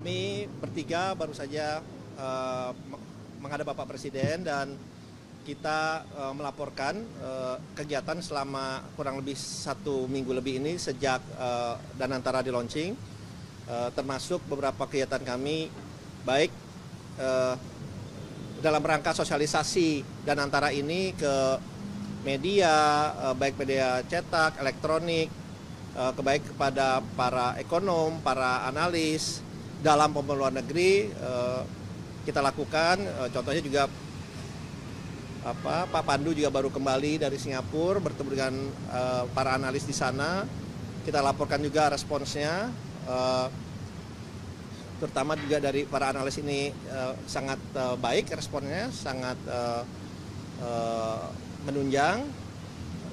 Kami bertiga baru saja menghadap Bapak Presiden dan kita melaporkan kegiatan selama kurang lebih 1 minggu lebih ini sejak Danantara di launching, termasuk beberapa kegiatan kami baik dalam rangka sosialisasi Danantara ini ke media, baik media cetak, elektronik, baik kepada para ekonom, para analis dalam maupun luar negeri. Kita lakukan, contohnya juga Pak Pandu juga baru kembali dari Singapura bertemu dengan para analis di sana. Kita laporkan juga responsnya, terutama juga dari para analis ini sangat baik responnya, sangat menunjang.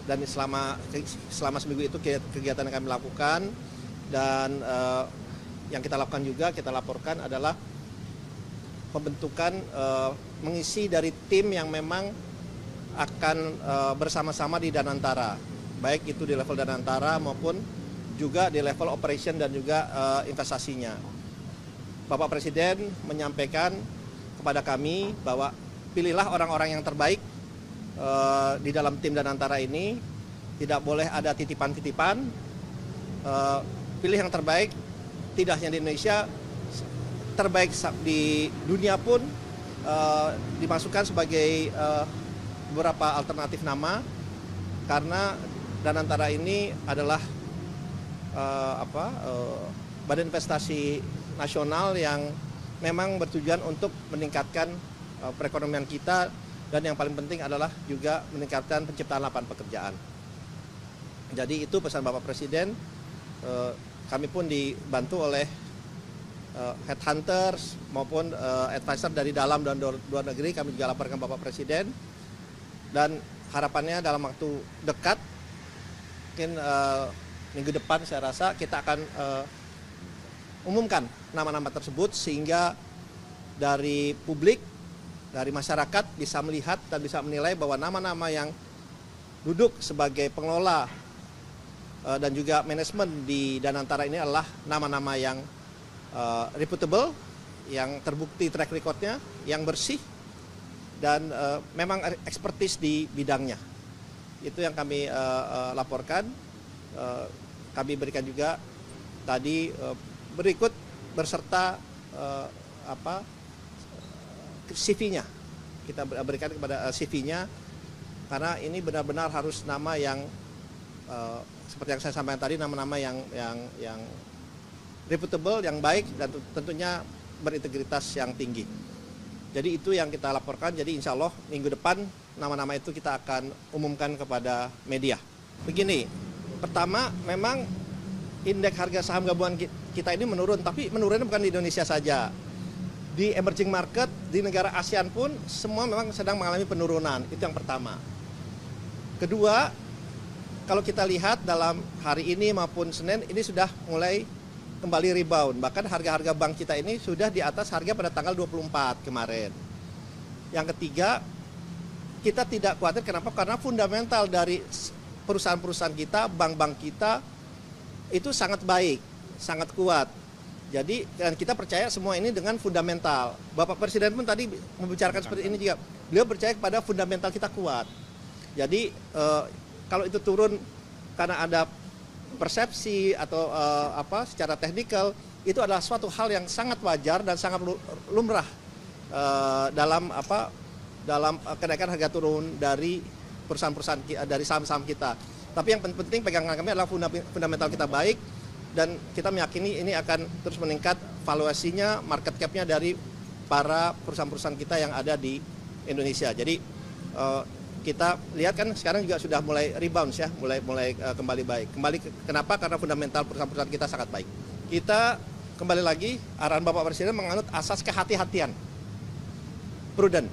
Dan selama seminggu itu kegiatan yang kami lakukan, dan yang kita lakukan juga kita laporkan adalah pembentukan mengisi dari tim yang memang akan bersama-sama di Danantara, baik itu di level Danantara maupun juga di level operation dan juga investasinya. Bapak Presiden menyampaikan kepada kami bahwa pilihlah orang-orang yang terbaik di dalam tim Danantara ini, tidak boleh ada titipan-titipan, pilih yang terbaik, tidak hanya di Indonesia, terbaik di dunia pun dimasukkan sebagai beberapa alternatif nama, karena Danantara ini adalah badan investasi nasional yang memang bertujuan untuk meningkatkan perekonomian kita, dan yang paling penting adalah juga meningkatkan penciptaan lapangan pekerjaan. Jadi itu pesan Bapak Presiden. Kami pun dibantu oleh headhunters maupun advisor dari dalam dan luar negeri. Kami juga laporkan Bapak Presiden, dan harapannya dalam waktu dekat, mungkin minggu depan saya rasa kita akan umumkan nama-nama tersebut, sehingga dari publik, dari masyarakat bisa melihat dan bisa menilai bahwa nama-nama yang duduk sebagai pengelola dan juga manajemen di Danantara ini adalah nama-nama yang reputable, yang terbukti track recordnya, yang bersih, dan memang expertise di bidangnya. Itu yang kami laporkan. Kami berikan juga tadi berikut berserta CV-nya. Kita berikan kepada CV-nya, karena ini benar-benar harus nama yang seperti yang saya sampaikan tadi, nama-nama yang reputable, yang baik, dan tentunya berintegritas yang tinggi. Jadi itu yang kita laporkan. Jadi insya Allah minggu depan nama-nama itu kita akan umumkan kepada media. Begini, pertama memang indeks harga saham gabungan kita ini menurun, tapi menurunnya bukan di Indonesia saja. Di emerging market, di negara ASEAN pun semua memang sedang mengalami penurunan. Itu yang pertama. Kedua, kalau kita lihat dalam hari ini maupun Senin, ini sudah mulai kembali rebound. Bahkan harga-harga bank kita ini sudah di atas harga pada tanggal 24 kemarin. Yang ketiga, kita tidak khawatir. Kenapa? Karena fundamental dari perusahaan-perusahaan kita, bank-bank kita, itu sangat baik, sangat kuat. Jadi dan kita percaya semua ini dengan fundamental. Bapak Presiden pun tadi membicarakan seperti ini juga. Beliau percaya kepada fundamental kita kuat. Jadi kalau itu turun karena ada persepsi atau secara teknikal, itu adalah suatu hal yang sangat wajar dan sangat lumrah dalam kenaikan harga turun dari perusahaan-perusahaan, dari saham-saham kita. Tapi yang penting pegangan kami adalah fundamental kita baik, dan kita meyakini ini akan terus meningkat valuasinya, market cap-nya dari para perusahaan-perusahaan kita yang ada di Indonesia. Jadi kita lihat kan sekarang juga sudah mulai rebound ya, mulai kembali baik. Kenapa? Karena fundamental perusahaan-perusahaan kita sangat baik. Kita kembali lagi, arahan Bapak Presiden menganut asas kehati-hatian, prudent.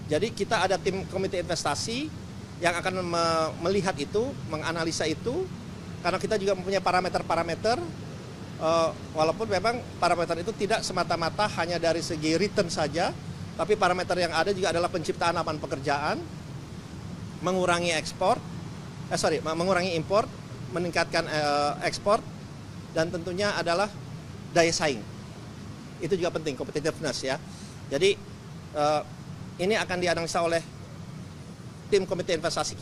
Jadi kita ada tim komite investasi yang akan melihat itu, menganalisa itu, karena kita juga mempunyai parameter-parameter, walaupun memang parameter itu tidak semata-mata hanya dari segi return saja, tapi parameter yang ada juga adalah penciptaan lapangan pekerjaan, mengurangi mengurangi impor, meningkatkan ekspor, dan tentunya adalah daya saing. Itu juga penting, competitiveness ya. Jadi ini akan dianalisa oleh tim komite investasi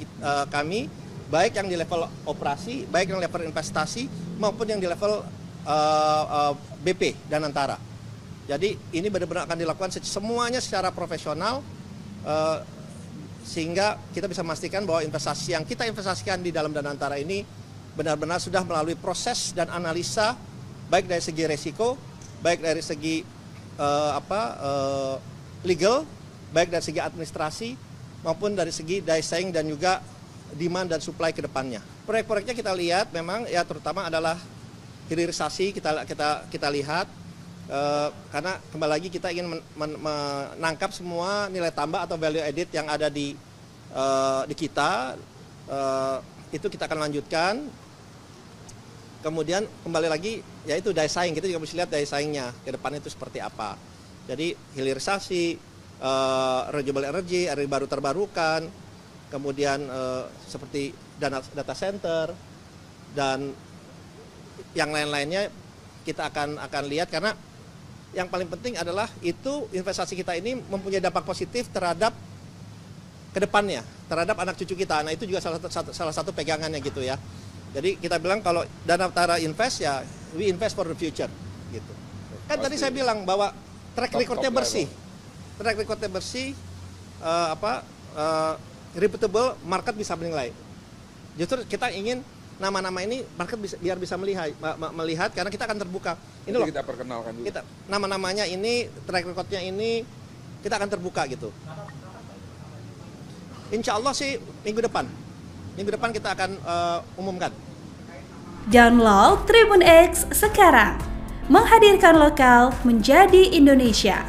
kami, baik yang di level operasi, baik yang level investasi, maupun yang di level BP dan Antara. Jadi ini benar-benar akan dilakukan semuanya secara profesional, sehingga kita bisa memastikan bahwa investasi yang kita investasikan di dalam Danantara ini benar-benar sudah melalui proses dan analisa, baik dari segi resiko, baik dari segi legal, baik dari segi administrasi, maupun dari segi daya saing dan juga demand dan supply ke depannya. Proyek-proyeknya kita lihat memang ya terutama adalah hilirisasi kita lihat, karena kembali lagi kita ingin menangkap semua nilai tambah atau value added yang ada di kita, itu kita akan lanjutkan. Kemudian kembali lagi yaitu daya saing, kita juga mesti lihat daya saingnya ke depan itu seperti apa. Jadi hilirisasi, renewable energy, energi baru terbarukan, kemudian seperti data center dan yang lain-lainnya kita akan lihat, karena yang paling penting adalah itu investasi kita ini mempunyai dampak positif terhadap kedepannya, terhadap anak cucu kita. Nah itu juga salah satu pegangannya gitu ya. Jadi kita bilang kalau Danantara invest ya we invest for the future gitu. Kan tadi saya bilang bahwa track recordnya bersih, reputable, market bisa menilai. Justru kita ingin nama-nama ini market biar bisa melihat karena kita akan terbuka. Ini loh, kita perkenalkan dulu. Nama-namanya ini, track recordnya ini kita akan terbuka gitu. Insya Allah sih minggu depan kita akan umumkan. Download Tribun X sekarang, menghadirkan lokal menjadi Indonesia.